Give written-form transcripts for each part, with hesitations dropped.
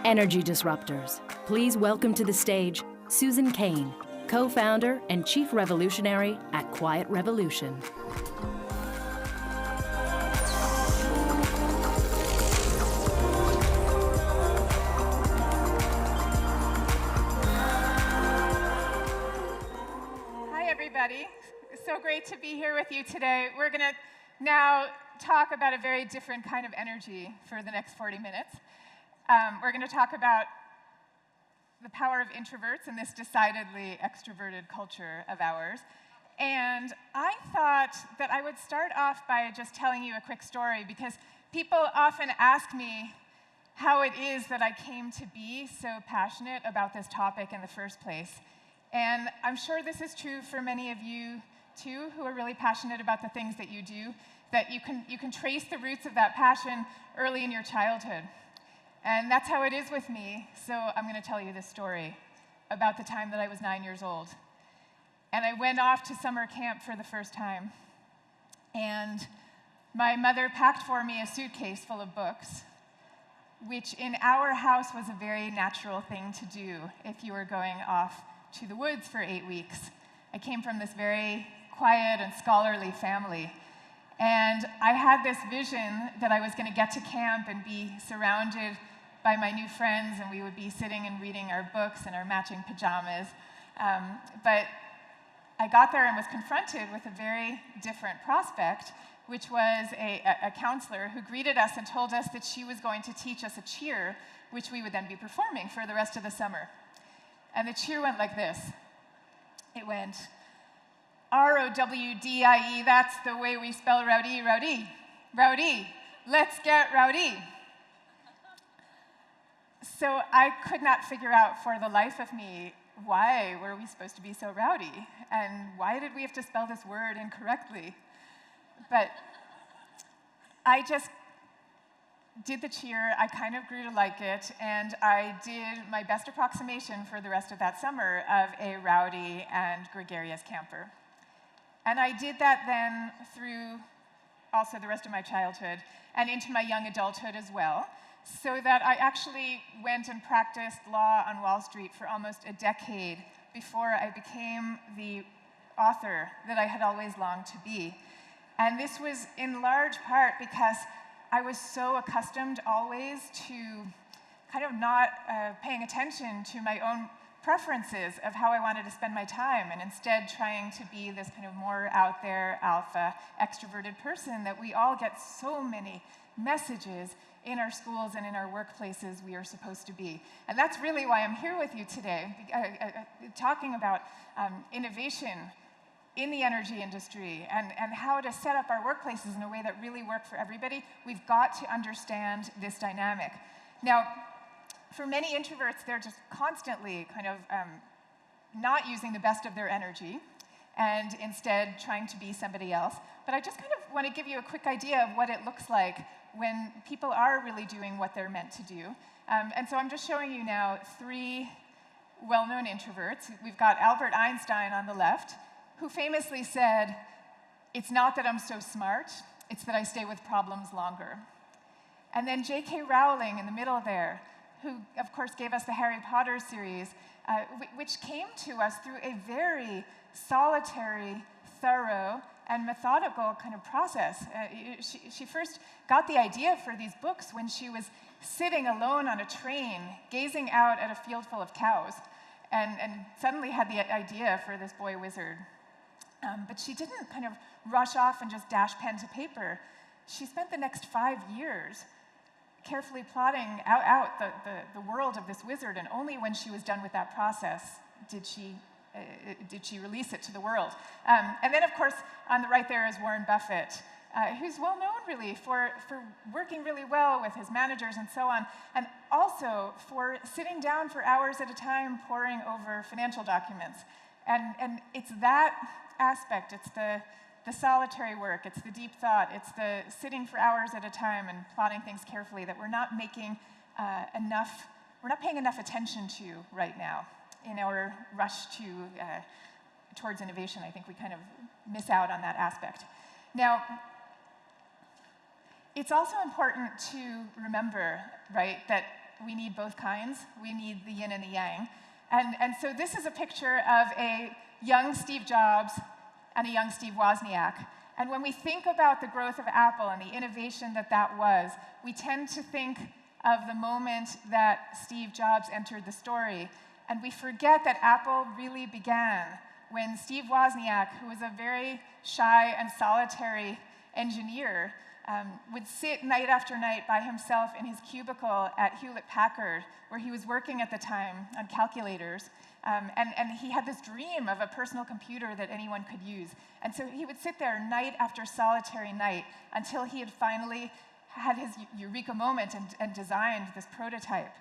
Energy Disruptors. Please welcome to the stage Susan Cain, co-founder and chief revolutionary at Quiet Revolution. Hi, everybody. It's so great to be here with you today. We're going to now talk about a very different kind of energy for the next 40 minutes. We're going to talk about the power of introverts in this decidedly extroverted culture of ours. And I thought that I would start off by just telling you a quick story, because people often ask me how it is that I came to be so passionate about this topic in the first place. And I'm sure this is true for many of you, too, who are really passionate about the things that you do, that you can trace the roots of that passion early in your childhood. And that's how it is with me. So I'm going to tell you this story about the time that I was 9 years old. And I went off to summer camp for the first time. And my mother packed for me a suitcase full of books, which in our house was a very natural thing to do if you were going off to the woods for 8 weeks. I came from this very quiet and scholarly family. And I had this vision that I was going to get to camp and be surrounded by my new friends, and we would be sitting and reading our books in our matching pajamas. But I got there and was confronted with a very different prospect, which was a counselor who greeted us and told us that she was going to teach us a cheer, which we would then be performing for the rest of the summer. And the cheer went like this. It went, R-O-W-D-I-E, that's the way we spell rowdy, rowdy, rowdy, let's get rowdy. So I could not figure out for the life of me, why were we supposed to be so rowdy? And why did we have to spell this word incorrectly? But I just did the cheer, I kind of grew to like it, and I did my best approximation for the rest of that summer of a rowdy and gregarious camper. And I did that then through also the rest of my childhood and into my young adulthood as well, so that I actually went and practiced law on Wall Street for almost a decade before I became the author that I had always longed to be. And this was in large part because I was so accustomed always to kind of not paying attention to my own preferences of how I wanted to spend my time, and instead trying to be this kind of more out there, alpha, extroverted person that we all get so many messages in our schools and in our workplaces we are supposed to be. And that's really why I'm here with you today, talking about innovation in the energy industry and how to set up our workplaces in a way that really work for everybody. We've got to understand this dynamic. Now, for many introverts, they're just constantly kind of not using the best of their energy and instead trying to be somebody else. But I just kind of want to give you a quick idea of what it looks like when people are really doing what they're meant to do. And so I'm just showing you now 3 well-known introverts. We've got Albert Einstein on the left, who famously said, "It's not that I'm so smart, it's that I stay with problems longer." And then J.K. Rowling in the middle there, who, of course, gave us the Harry Potter series, which came to us through a very solitary, thorough, and methodical kind of process. She first got the idea for these books when she was sitting alone on a train, gazing out at a field full of cows, and suddenly had the idea for this boy wizard. But she didn't kind of rush off and just dash pen to paper. She spent the next 5 years carefully plotting out the world of this wizard, and only when she was done with that process did she release it to the world. And then, of course, on the right there is Warren Buffett, who's well known, really, for working really well with his managers and so on, and also for sitting down for hours at a time poring over financial documents. And it's that aspect, it's the solitary work, it's the deep thought, it's the sitting for hours at a time and plotting things carefully that we're not paying enough attention to right now in our rush towards innovation. I think we kind of miss out on that aspect. Now, it's also important to remember, right, that we need both kinds. We need the yin and the yang. And so this is a picture of a young Steve Jobs and a young Steve Wozniak. And when we think about the growth of Apple and the innovation that that was, we tend to think of the moment that Steve Jobs entered the story. And we forget that Apple really began when Steve Wozniak, who was a very shy and solitary engineer, would sit night after night by himself in his cubicle at Hewlett-Packard, where he was working at the time on calculators. And he had this dream of a personal computer that anyone could use. And so he would sit there night after solitary night until he had finally had his eureka moment and designed this prototype.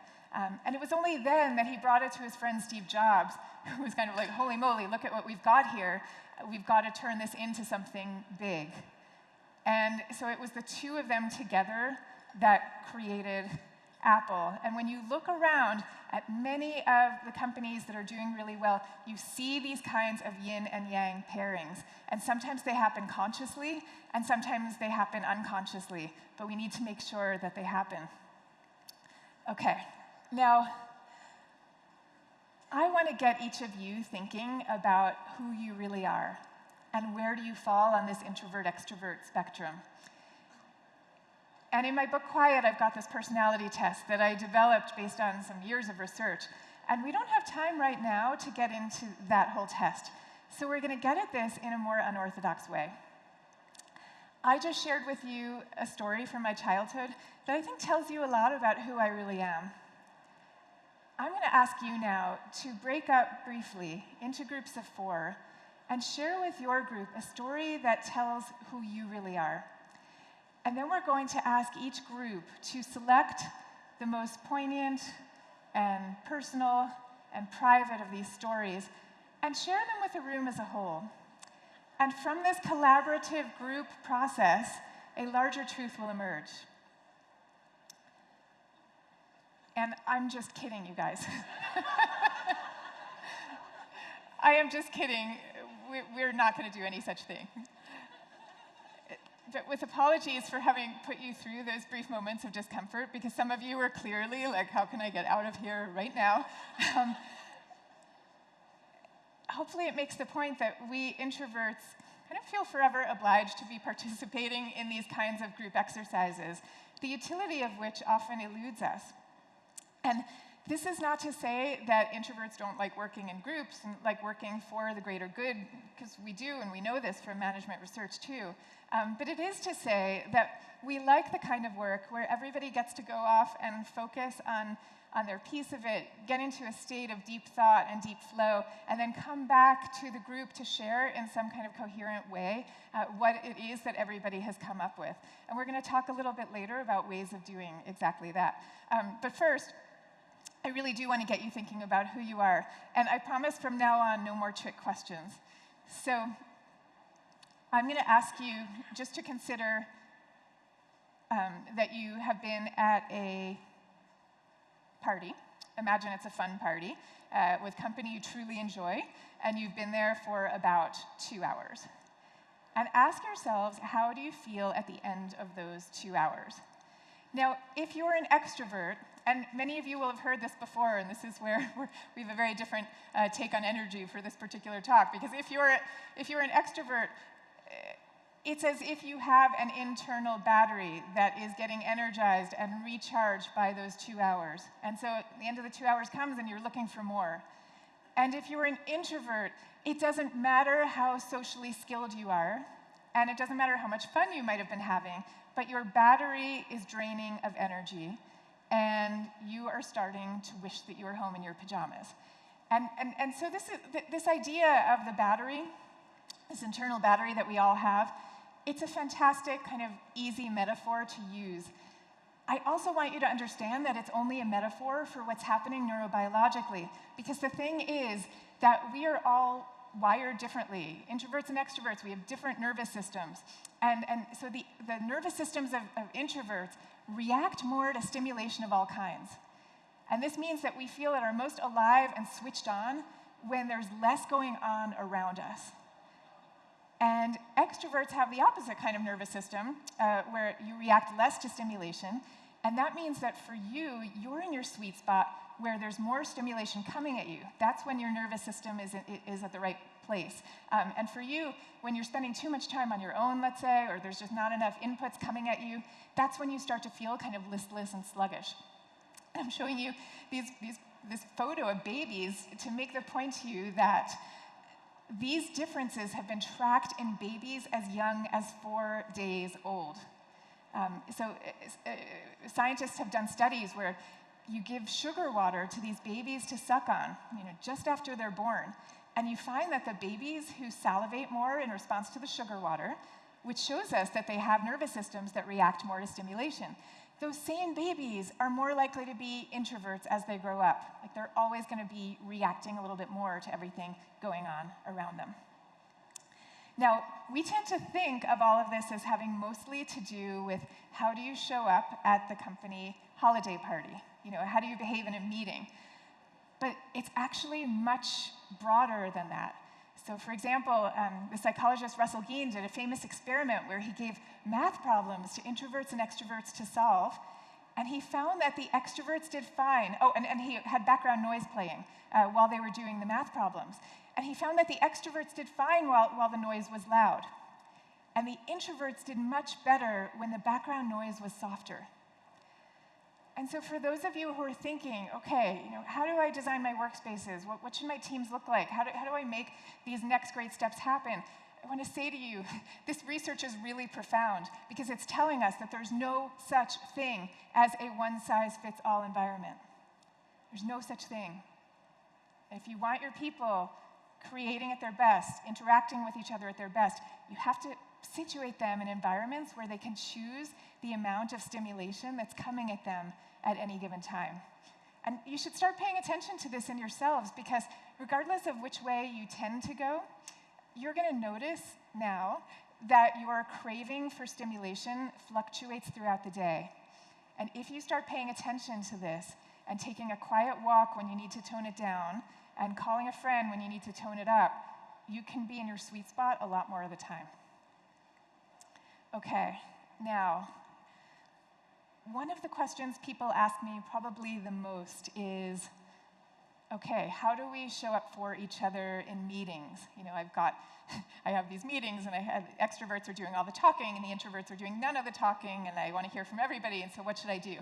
And it was only then that he brought it to his friend Steve Jobs, who was kind of like, holy moly, look at what we've got here. We've got to turn this into something big. And so it was the two of them together that created Apple. And when you look around at many of the companies that are doing really well, you see these kinds of yin and yang pairings. And sometimes they happen consciously, and sometimes they happen unconsciously. But we need to make sure that they happen. Okay, now, I want to get each of you thinking about who you really are, and where do you fall on this introvert-extrovert spectrum. And in my book, Quiet, I've got this personality test that I developed based on some years of research. And we don't have time right now to get into that whole test. So we're going to get at this in a more unorthodox way. I just shared with you a story from my childhood that I think tells you a lot about who I really am. I'm going to ask you now to break up briefly into groups of 4 and share with your group a story that tells who you really are. And then we're going to ask each group to select the most poignant and personal and private of these stories and share them with the room as a whole. And from this collaborative group process, a larger truth will emerge. And I'm just kidding, you guys. I am just kidding. We're not going to do any such thing. But with apologies for having put you through those brief moments of discomfort, because some of you were clearly like, how can I get out of here right now? Hopefully it makes the point that we introverts kind of feel forever obliged to be participating in these kinds of group exercises, the utility of which often eludes us. And this is not to say that introverts don't like working in groups and like working for the greater good, because we do, and we know this from management research too. But it is to say that we like the kind of work where everybody gets to go off and focus on their piece of it, get into a state of deep thought and deep flow, and then come back to the group to share in some kind of coherent way what it is that everybody has come up with. And we're going to talk a little bit later about ways of doing exactly that. But first, I really do want to get you thinking about who you are. And I promise from now on, no more trick questions. So I'm going to ask you just to consider that you have been at a party. Imagine it's a fun party with company you truly enjoy, and you've been there for about 2 hours. And ask yourselves, how do you feel at the end of those 2 hours? Now, if you're an extrovert, and many of you will have heard this before, and this is where we have a very different take on energy for this particular talk, because if you're an extrovert, it's as if you have an internal battery that is getting energized and recharged by those 2 hours. And so the end of the 2 hours comes and you're looking for more. And if you're an introvert, it doesn't matter how socially skilled you are, and it doesn't matter how much fun you might have been having, but your battery is draining of energy, and you are starting to wish that you were home in your pajamas. And so this idea of the battery, this internal battery that we all have, it's a fantastic kind of easy metaphor to use. I also want you to understand that it's only a metaphor for what's happening neurobiologically, because the thing is that we are all wired differently. Introverts and extroverts, we have different nervous systems. And so the nervous systems of introverts react more to stimulation of all kinds. And this means that we feel at our most alive and switched on when there's less going on around us. And extroverts have the opposite kind of nervous system, where you react less to stimulation, And that means that for you, you're in your sweet spot where there's more stimulation coming at you. That's when your nervous system is at the right place. And for you, when you're spending too much time on your own, let's say, or there's just not enough inputs coming at you, that's when you start to feel kind of listless and sluggish. I'm showing you this photo of babies to make the point to you that these differences have been tracked in babies as young as 4 days old. Scientists have done studies where you give sugar water to these babies to suck on, just after they're born, and you find that the babies who salivate more in response to the sugar water, which shows us that they have nervous systems that react more to stimulation, those same babies are more likely to be introverts as they grow up. Like, they're always going to be reacting a little bit more to everything going on around them. Now, we tend to think of all of this as having mostly to do with how do you show up at the company holiday party? How do you behave in a meeting? But it's actually much broader than that. So for example, the psychologist Russell Gein did a famous experiment where he gave math problems to introverts and extroverts to solve, and he found that the extroverts did fine. Oh, and he had background noise playing while they were doing the math problems. And he found that the extroverts did fine while the noise was loud. And the introverts did much better when the background noise was softer. And so for those of you who are thinking, okay, how do I design my workspaces? What should my teams look like? How do I make these next great steps happen? I want to say to you, this research is really profound because it's telling us that there's no such thing as a one-size-fits-all environment. There's no such thing. If you want your people creating at their best, interacting with each other at their best, you have to situate them in environments where they can choose the amount of stimulation that's coming at them at any given time. And you should start paying attention to this in yourselves, because regardless of which way you tend to go, you're going to notice now that your craving for stimulation fluctuates throughout the day. And if you start paying attention to this and taking a quiet walk when you need to tone it down and calling a friend when you need to tone it up, you can be in your sweet spot a lot more of the time. Okay, now, one of the questions people ask me probably the most is, okay, how do we show up for each other in meetings? I have these meetings, and extroverts are doing all the talking, and the introverts are doing none of the talking, and I want to hear from everybody, and so what should I do?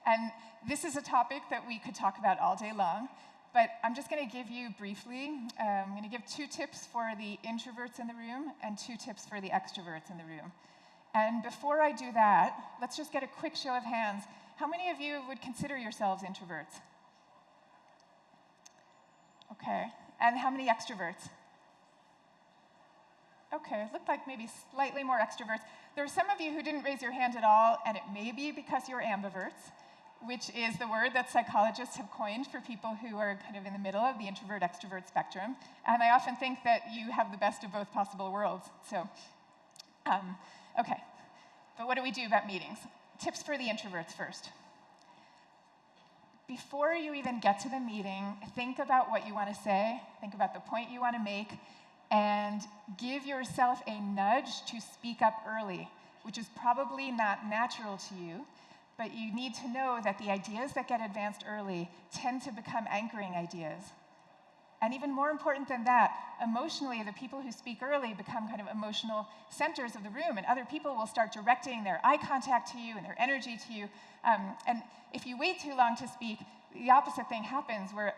And this is a topic that we could talk about all day long, but I'm just going to give you briefly, I'm going to give 2 tips for the introverts in the room and 2 tips for the extroverts in the room. And before I do that, let's just get a quick show of hands. How many of you would consider yourselves introverts? Okay, and how many extroverts? Okay, it looked like maybe slightly more extroverts. There are some of you who didn't raise your hand at all, and it may be because you're ambiverts, which is the word that psychologists have coined for people who are kind of in the middle of the introvert-extrovert spectrum. And I often think that you have the best of both possible worlds. So, okay, but what do we do about meetings? Tips for the introverts first. Before you even get to the meeting, think about what you want to say, think about the point you want to make, and give yourself a nudge to speak up early, which is probably not natural to you, but you need to know that the ideas that get advanced early tend to become anchoring ideas. And even more important than that, emotionally, the people who speak early become kind of emotional centers of the room, and other people will start directing their eye contact to you and their energy to you. And if you wait too long to speak, the opposite thing happens, where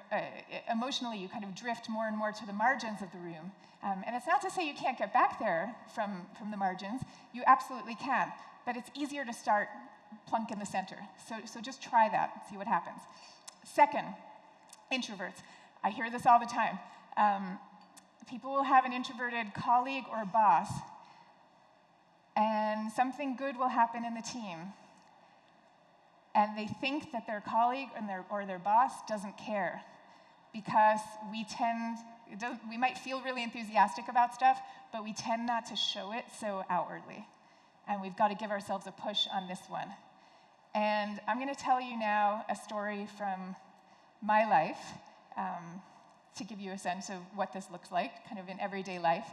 emotionally you kind of drift more and more to the margins of the room. And it's not to say you can't get back there from the margins. You absolutely can. But it's easier to start plunk in the center. So just try that and see what happens. Second, introverts. I hear this all the time. People will have an introverted colleague or boss, and something good will happen in the team. And they think that their colleague or their boss doesn't care, because we might feel really enthusiastic about stuff, but we tend not to show it so outwardly. And we've got to give ourselves a push on this one. And I'm going to tell you now a story from my life, to give you a sense of what this looks like, kind of in everyday life.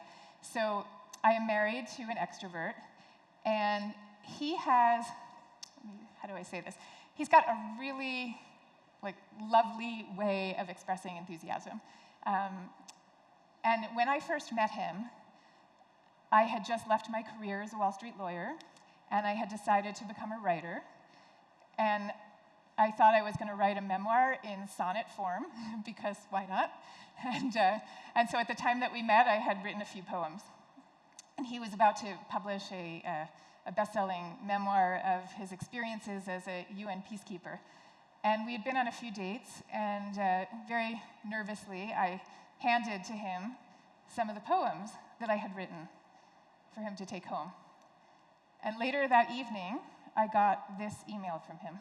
So I am married to an extrovert, and he has, how do I say this? He's got a really lovely way of expressing enthusiasm. And when I first met him, I had just left my career as a Wall Street lawyer, and I had decided to become a writer. And I thought I was going to write a memoir in sonnet form, because why not? And so at the time that we met, I had written a few poems. And he was about to publish a best-selling memoir of his experiences as a UN peacekeeper. And we had been on a few dates, and very nervously, I handed to him some of the poems that I had written for him to take home. And later that evening, I got this email from him.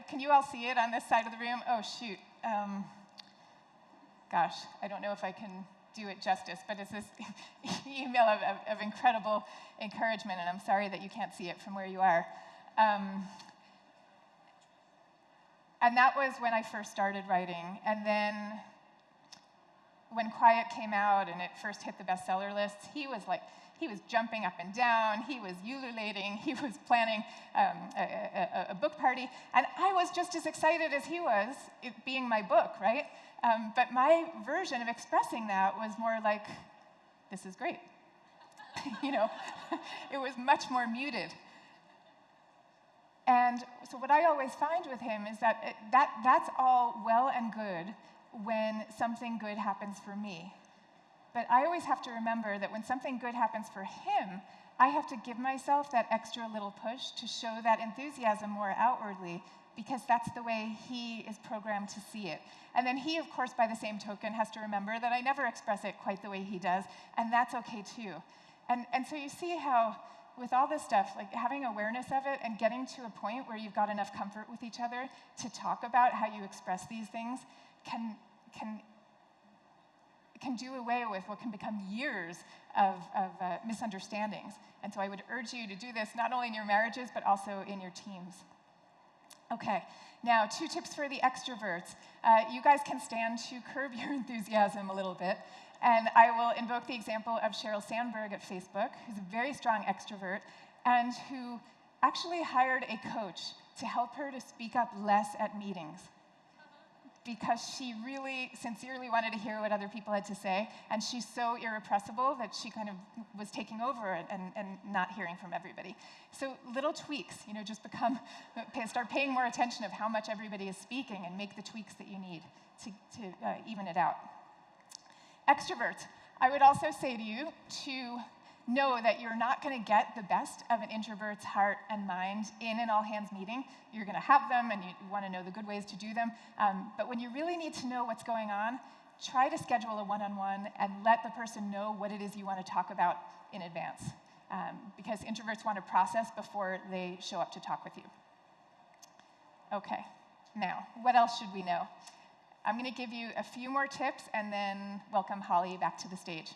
Can you all see it on this side of the room? Oh, shoot. Gosh, I don't know if I can do it justice, but it's this email of incredible encouragement, and I'm sorry that you can't see it from where you are. And that was when I first started writing. And then when Quiet came out and it first hit the bestseller lists, he was jumping up and down, he was ululating, he was planning a book party, and I was just as excited as he was, it being my book, right? But my version of expressing that was more like, this is great. It was much more muted. And so what I always find with him is that that's all well and good when something good happens for me. But I always have to remember that when something good happens for him, I have to give myself that extra little push to show that enthusiasm more outwardly, because that's the way he is programmed to see it. And then he, of course, by the same token, has to remember that I never express it quite the way he does, and that's okay too. And so you see how, with all this stuff, having awareness of it and getting to a point where you've got enough comfort with each other to talk about how you express these things can do away with what can become years of misunderstandings. And so I would urge you to do this not only in your marriages, but also in your teams. Okay, now 2 tips for the extroverts. You guys can stand to curb your enthusiasm a little bit. And I will invoke the example of Sheryl Sandberg at Facebook, who's a very strong extrovert, and who actually hired a coach to help her to speak up less at meetings, because she really sincerely wanted to hear what other people had to say, and she's so irrepressible that she kind of was taking over and not hearing from everybody. So little tweaks, just start paying more attention of how much everybody is speaking and make the tweaks that you need to even it out. Extroverts, I would also say to you to know that you're not going to get the best of an introvert's heart and mind in an all-hands meeting. You're going to have them, and you want to know the good ways to do them. But when you really need to know what's going on, try to schedule a one-on-one and let the person know what it is you want to talk about in advance. Because introverts want to process before they show up to talk with you. Okay, now, what else should we know? I'm going to give you a few more tips and then welcome Holly back to the stage.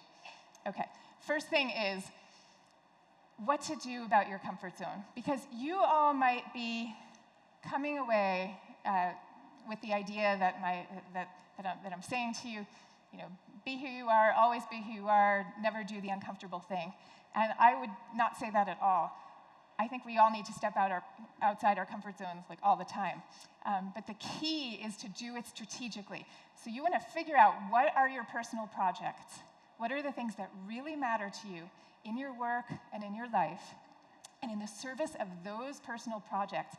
Okay. First thing is what to do about your comfort zone, because you all might be coming away with the idea that I'm saying to you, be who you are, always be who you are, never do the uncomfortable thing. And I would not say that at all. I think we all need to step outside our comfort zones all the time. But the key is to do it strategically. So you want to figure out what are your personal projects. What are the things that really matter to you in your work and in your life? And in the service of those personal projects,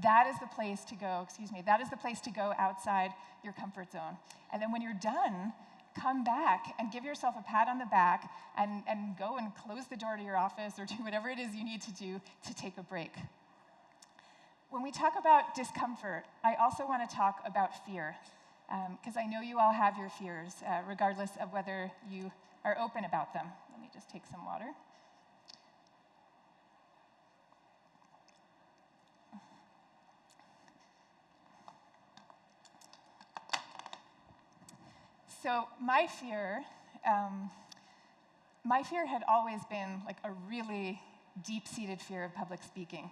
that is the place to go, that is the place to go outside your comfort zone. And then when you're done, come back and give yourself a pat on the back and go and close the door to your office or do whatever it is you need to do to take a break. When we talk about discomfort, I also want to talk about fear, because I know you all have your fears, regardless of whether you are open about them. Let me just take some water. So my fear had always been a really deep-seated fear of public speaking.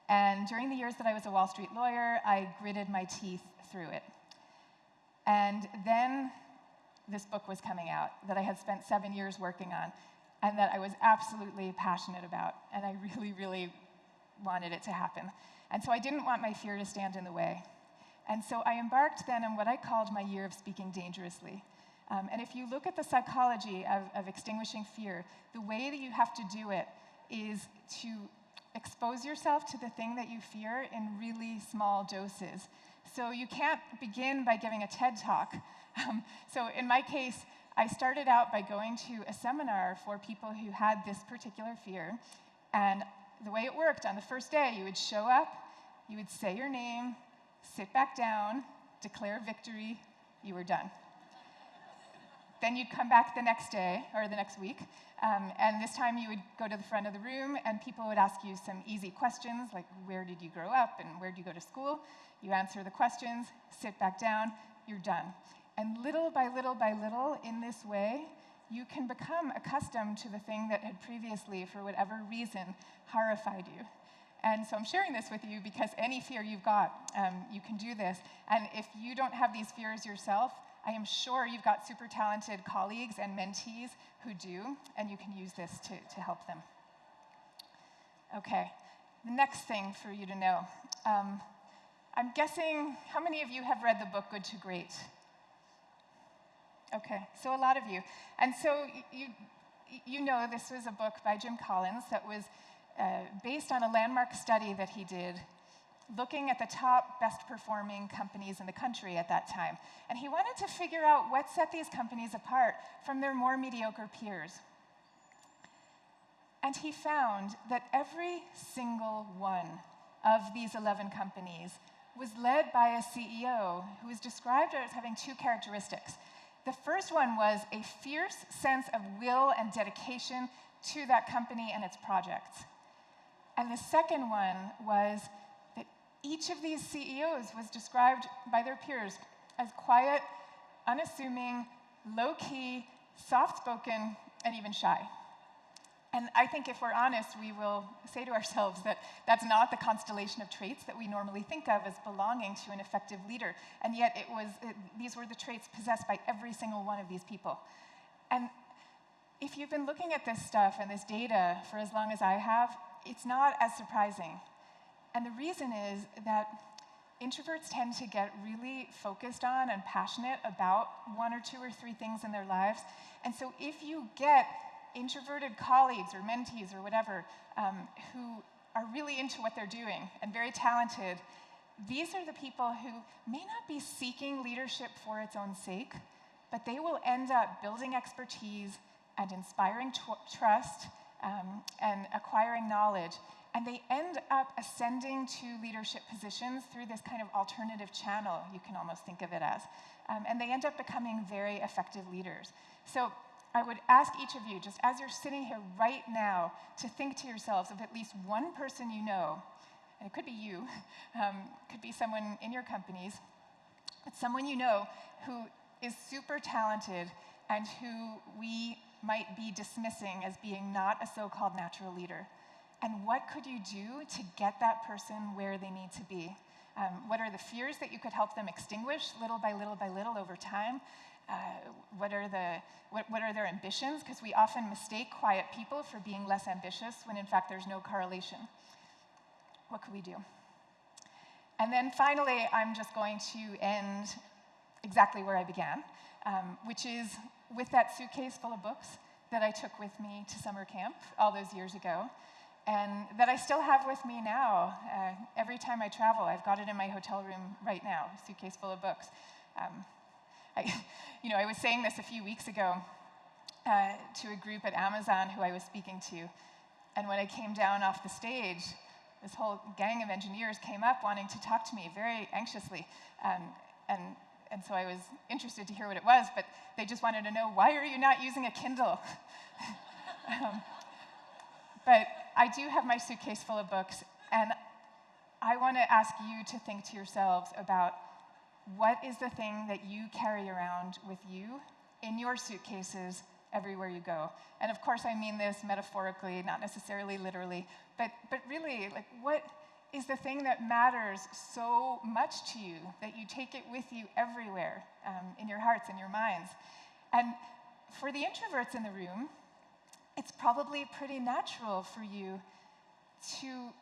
And during the years that I was a Wall Street lawyer, I gritted my teeth through it. And then this book was coming out that I had spent 7 years working on and that I was absolutely passionate about. And I really, really wanted it to happen. And so I didn't want my fear to stand in the way. And so I embarked then on what I called my year of speaking dangerously. And if you look at the psychology of extinguishing fear, the way that you have to do it is to expose yourself to the thing that you fear in really small doses. So you can't begin by giving a TED Talk. So in my case, I started out by going to a seminar for people who had this particular fear. And the way it worked, on the first day, you would show up, you would say your name, sit back down, declare victory, you were done. Then you'd come back the next day, or the next week, and this time you would go to the front of the room and people would ask you some easy questions, like where did you grow up and where did you go to school? You answer the questions, sit back down, you're done. And little by little by little, in this way, you can become accustomed to the thing that had previously, for whatever reason, horrified you. And so I'm sharing this with you because any fear you've got, you can do this. And if you don't have these fears yourself, I am sure you've got super talented colleagues and mentees who do, and you can use this to help them. Okay, the next thing for you to know. I'm guessing, how many of you have read the book Good to Great? Okay, so a lot of you. And so you know this was a book by Jim Collins that was based on a landmark study that he did looking at the top best-performing companies in the country at that time. And he wanted to figure out what set these companies apart from their more mediocre peers. And he found that every single one of these 11 companies was led by a CEO who was described as having two characteristics. The first one was a fierce sense of will and dedication to that company and its projects. And the second one was that each of these CEOs was described by their peers as quiet, unassuming, low-key, soft-spoken, and even shy. And I think if we're honest, we will say to ourselves that that's not the constellation of traits that we normally think of as belonging to an effective leader. And yet these were the traits possessed by every single one of these people. And if you've been looking at this stuff and this data for as long as I have, it's not as surprising. And the reason is that introverts tend to get really focused on and passionate about one or two or three things in their lives. And so if you get introverted colleagues or mentees or whatever who are really into what they're doing and very talented, these are the people who may not be seeking leadership for its own sake, but they will end up building expertise and inspiring trust and acquiring knowledge. And they end up ascending to leadership positions through this kind of alternative channel, you can almost think of it as. And they end up becoming very effective leaders. So I would ask each of you, just as you're sitting here right now, to think to yourselves of at least one person you know, and it could be you, could be someone in your companies, but someone you know who is super talented and who we might be dismissing as being not a so-called natural leader. And what could you do to get that person where they need to be? What are the fears that you could help them extinguish little by little over time? What are their ambitions? Because we often mistake quiet people for being less ambitious when in fact there's no correlation. What could we do? And then finally, I'm just going to end exactly where I began, which is with that suitcase full of books that I took with me to summer camp all those years ago, and that I still have with me now. Every time I travel, I've got it in my hotel room right now, a suitcase full of books. I was saying this a few weeks ago to a group at Amazon who I was speaking to, and when I came down off the stage, this whole gang of engineers came up wanting to talk to me very anxiously, and so I was interested to hear what it was, but they just wanted to know, why are you not using a Kindle? But I do have my suitcase full of books, and I want to ask you to think to yourselves about what is the thing that you carry around with you in your suitcases everywhere you go. And of course, I mean this metaphorically, not necessarily literally, but really, like, what is the thing that matters so much to you that you take it with you everywhere, in your hearts and your minds. And for the introverts in the room, it's probably pretty natural for you to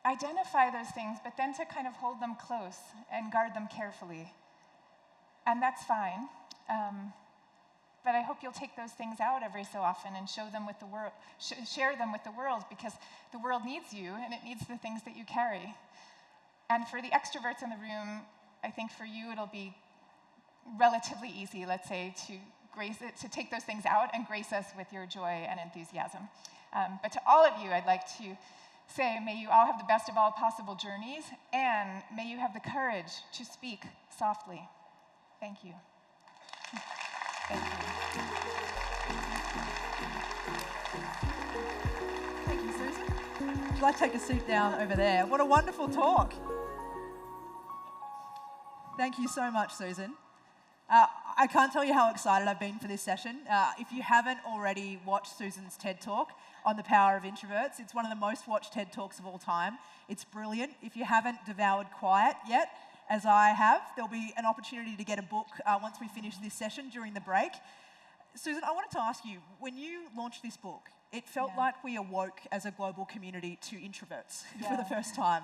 identify those things, but then to kind of hold them close and guard them carefully. And that's fine. But I hope you'll take those things out every so often and show them with the world, share them with the world, because the world needs you and it needs the things that you carry. And for the extroverts in the room, I think for you it'll be relatively easy, let's say, to take those things out and grace us with your joy and enthusiasm. But to all of you, I'd like to say, may you all have the best of all possible journeys, and may you have the courage to speak softly. Thank you. Thank you. Thank you, Susan. Would you like to take a seat down over there? What a wonderful talk. Thank you so much, Susan. I can't tell you how excited I've been for this session. If you haven't already watched Susan's TED Talk on the power of introverts, it's one of the most watched TED Talks of all time. It's brilliant. If you haven't devoured Quiet yet, as I have, there'll be an opportunity to get a book once we finish this session during the break. Susan, I wanted to ask you, when you launched this book, it felt like we awoke as a global community to introverts for the first time.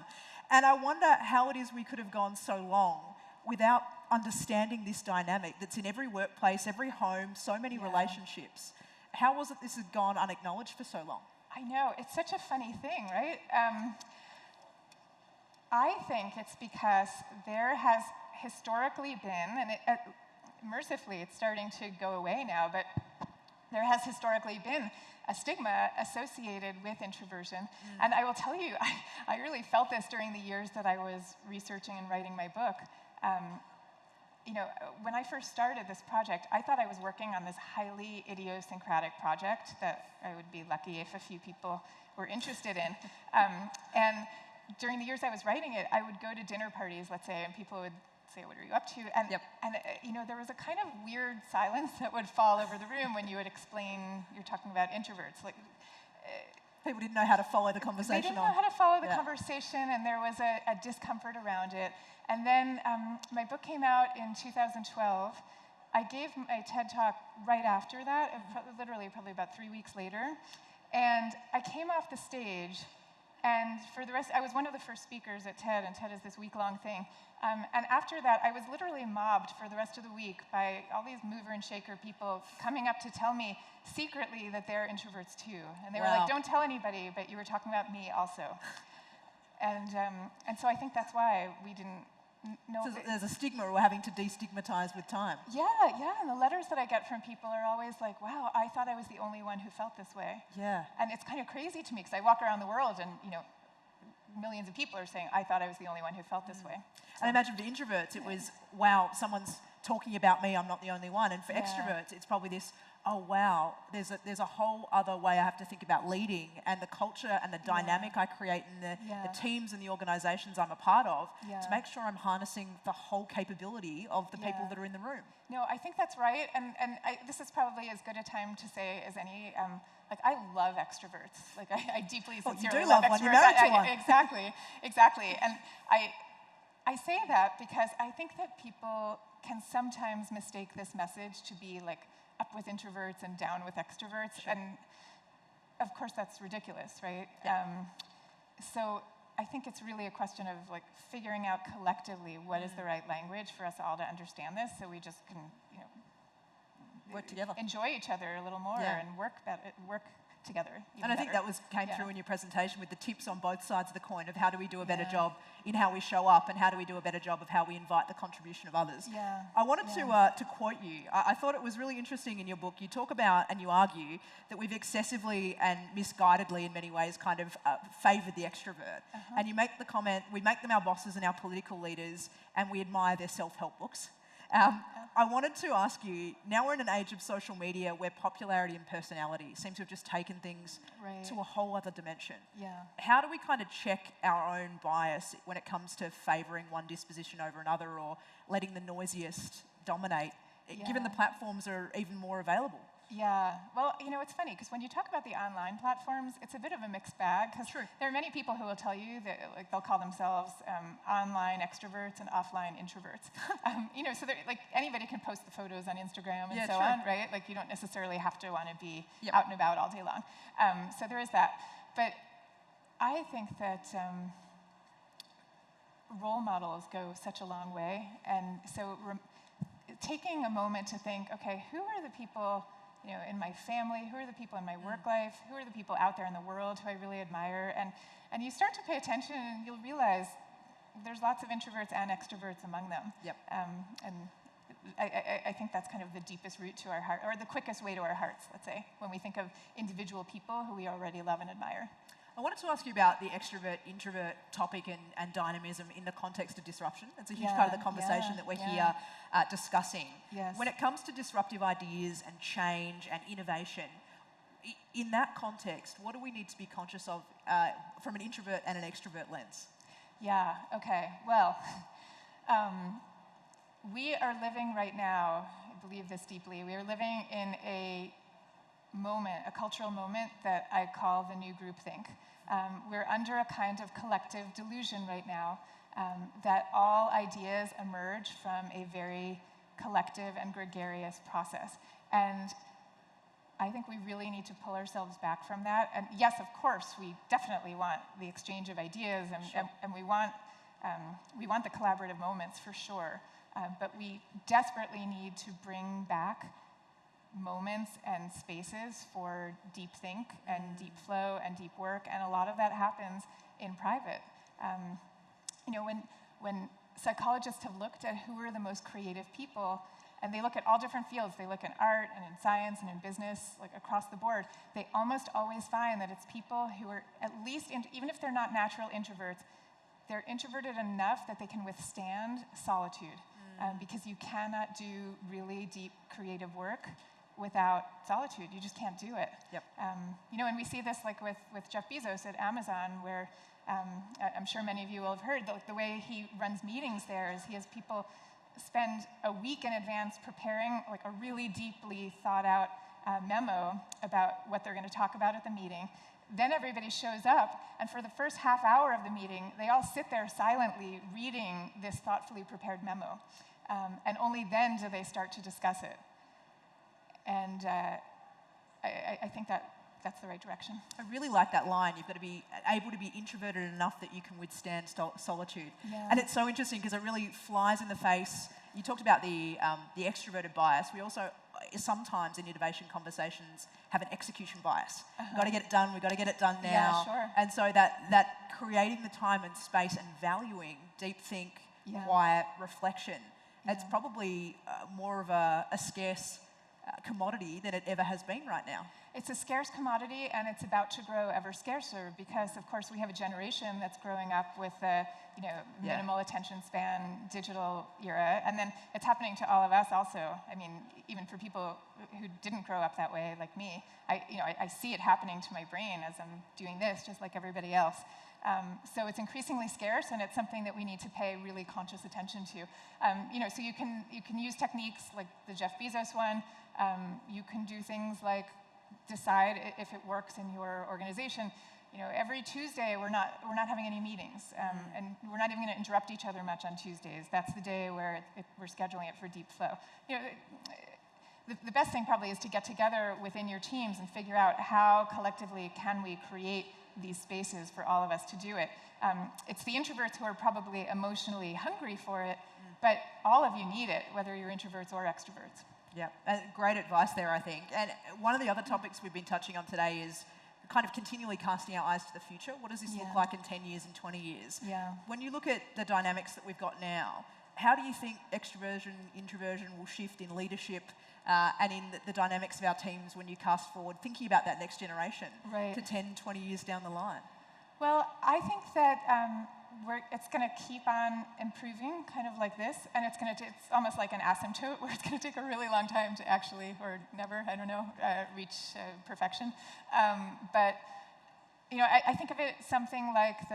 And I wonder how it is we could have gone so long without understanding this dynamic that's in every workplace, every home, so many relationships. How was it this had gone unacknowledged for so long? I know, it's such a funny thing, right? I think it's because there has historically been, and mercifully it's starting to go away now, but there has historically been a stigma associated with introversion. And I will tell you, I really felt this during the years that I was researching and writing my book. You know, when I first started this project, I thought I was working on this highly idiosyncratic project that I would be lucky if a few people were interested in. And during the years I was writing it, I would go to dinner parties, let's say, and people would say, what are you up to? And, you know, there was a kind of weird silence that would fall over the room when you would explain, you're talking about introverts. Like, people didn't know how to follow the conversation. They didn't know how to follow the conversation, and there was a discomfort around it. And then my book came out in 2012. I gave my TED Talk right after that, literally probably about 3 weeks later. And I came off the stage, and for the rest, I was one of the first speakers at TED, and TED is this week-long thing. And after that, I was literally mobbed for the rest of the week by all these mover and shaker people coming up to tell me secretly that they're introverts too. And they were like, don't tell anybody, but you were talking about me also. And so I think that's why we didn't know. So there's a stigma we're having to destigmatize with time. Yeah, and the letters that I get from people are always like, wow, I thought I was the only one who felt this way. Yeah. And it's kind of crazy to me, because I walk around the world and, you know, millions of people are saying, I thought I was the only one who felt this way. So. And I imagine for introverts, it was, wow, someone's talking about me, I'm not the only one. And for extroverts, it's probably this, oh, wow, there's a whole other way I have to think about leading, and the culture and the dynamic I create in the teams and the organizations I'm a part of to make sure I'm harnessing the whole capability of the people that are in the room. No, I think that's right. And this is probably as good a time to say as any. Like, I love extroverts. Like, I deeply, sincerely love extroverts. You're married to one. Exactly. And I say that because I think that people can sometimes mistake this message to be like up with introverts and down with extroverts. Sure. And of course that's ridiculous, right? Yeah. So I think it's really a question of like figuring out collectively what is the right language for us all to understand this, so we just can, you know, work together, enjoy each other a little more, and work together. And I think that came through in your presentation with the tips on both sides of the coin of how do we do a better job in how we show up, and how do we do a better job of how we invite the contribution of others. Yeah. I wanted to quote you. I thought it was really interesting in your book. You talk about and you argue that we've excessively and misguidedly in many ways kind of favoured the extrovert. And you make the comment, we make them our bosses and our political leaders, and we admire their self-help books. I wanted to ask you, now we're in an age of social media where popularity and personality seem to have just taken things to a whole other dimension. Yeah. How do we kind of check our own bias when it comes to favouring one disposition over another, or letting the noisiest dominate, given the platforms are even more available? Yeah, well, it's funny because when you talk about the online platforms, it's a bit of a mixed bag because there are many people who will tell you that they'll call themselves online extroverts and offline introverts. So like anybody can post the photos on Instagram and on, right? Like you don't necessarily have to want to be out and about all day long. So there is that, but I think that role models go such a long way, and so taking a moment to think, okay, who are the people in my family, who are the people in my work life, who are the people out there in the world who I really admire, and you start to pay attention and you'll realize there's lots of introverts and extroverts among them. Yep. And I think that's kind of the deepest root to our heart, or the quickest way to our hearts, let's say, when we think of individual people who we already love and admire. I wanted to ask you about the extrovert-introvert topic and dynamism in the context of disruption. It's a huge part of the conversation that we're here discussing. Yes. When it comes to disruptive ideas and change and innovation, in that context, what do we need to be conscious of from an introvert and an extrovert lens? Yeah, okay. Well, we are living right now, I believe this deeply, we are living in a moment, a cultural moment that I call the new groupthink. We're under a kind of collective delusion right now that all ideas emerge from a very collective and gregarious process. And I think we really need to pull ourselves back from that. And yes, of course, we definitely want the exchange of ideas, and we want the collaborative moments for sure. But we desperately need to bring back moments and spaces for deep think and deep flow and deep work, and a lot of that happens in private. When psychologists have looked at who are the most creative people, and they look at all different fields, they look in art and in science and in business, like across the board, they almost always find that it's people who are at least, even if they're not natural introverts, they're introverted enough that they can withstand solitude, because you cannot do really deep creative work without solitude. You just can't do it. Yep. And we see this like with Jeff Bezos at Amazon, where I'm sure many of you will have heard the way he runs meetings there is he has people spend a week in advance preparing like a really deeply thought out memo about what they're going to talk about at the meeting. Then everybody shows up, and for the first half hour of the meeting, they all sit there silently reading this thoughtfully prepared memo. And only then do they start to discuss it. And I think that's the right direction. I really like that line. You've got to be able to be introverted enough that you can withstand solitude. Yeah. And it's so interesting because it really flies in the face. You talked about the extroverted bias. We also sometimes in innovation conversations have an execution bias. We've got to get it done. We've got to get it done now. Yeah, sure. And so that creating the time and space and valuing deep think, quiet reflection, it's probably more of a scarce commodity than it ever has been right now. It's a scarce commodity, and it's about to grow ever scarcer because, of course, we have a generation that's growing up with the minimal attention span, digital era, and then it's happening to all of us also. I mean, even for people who didn't grow up that way, like me, I see it happening to my brain as I'm doing this, just like everybody else. So it's increasingly scarce, and it's something that we need to pay really conscious attention to. So you can use techniques like the Jeff Bezos one. You can do things like decide if it works in your organization. Every Tuesday we're not having any meetings, and we're not even going to interrupt each other much on Tuesdays. That's the day where we're scheduling it for deep flow. The best thing probably is to get together within your teams and figure out how collectively can we create these spaces for all of us to do it. It's the introverts who are probably emotionally hungry for it, but all of you need it, whether you're introverts or extroverts. Yeah, great advice there, I think. And one of the other topics we've been touching on today is kind of continually casting our eyes to the future. What does this look like in 10 years and 20 years? Yeah. When you look at the dynamics that we've got now, how do you think extroversion, introversion will shift in leadership and in the dynamics of our teams when you cast forward, thinking about that next generation to 10, 20 years down the line? Well, I think that it's going to keep on improving, kind of like this, and it's almost like an asymptote where it's going to take a really long time to actually, or never, I don't know, reach perfection. But I think of it something like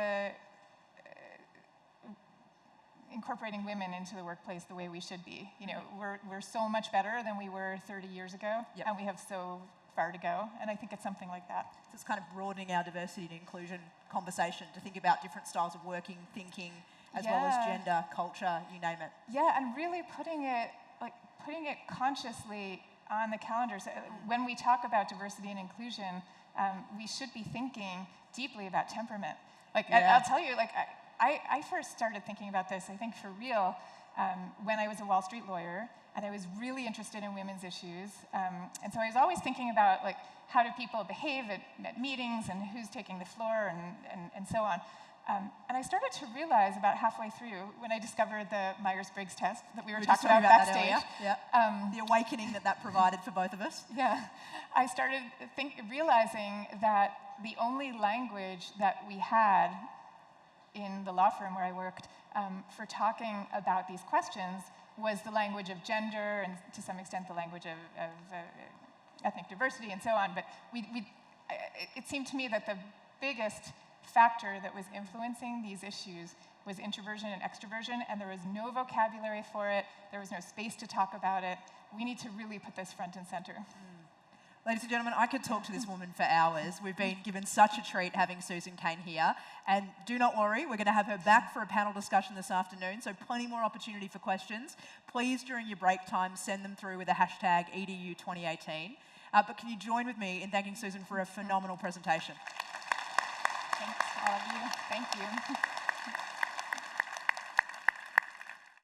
incorporating women into the workplace the way we should be. You know, we're so much better than we were 30 years ago, and we have so far to go, and I think it's something like that. So it's kind of broadening our diversity and inclusion conversation to think about different styles of working, thinking, as well as gender, culture, you name it. Yeah, and really putting it consciously on the calendar. So when we talk about diversity and inclusion, we should be thinking deeply about temperament. Like, I'll tell you, like, I first started thinking about this, I think for real, when I was a Wall Street lawyer, and I was really interested in women's issues. And so I was always thinking about, like, how do people behave at meetings, and who's taking the floor, and so on. And I started to realize about halfway through, when I discovered the Myers-Briggs test that we were talking about backstage. The awakening that provided for both of us. Yeah, I started realizing that the only language that we had in the law firm where I worked for talking about these questions was the language of gender, and to some extent the language of ethnic diversity and so on. But it seemed to me that the biggest factor that was influencing these issues was introversion and extroversion, and there was no vocabulary for it, there was no space to talk about it. We need to really put this front and center. Ladies and gentlemen, I could talk to this woman for hours. We've been given such a treat having Susan Cain here. And do not worry, we're going to have her back for a panel discussion this afternoon, so plenty more opportunity for questions. Please, during your break time, send them through with the hashtag EDU2018. But can you join with me in thanking Susan for a phenomenal presentation? Thanks, all of you. Thank you.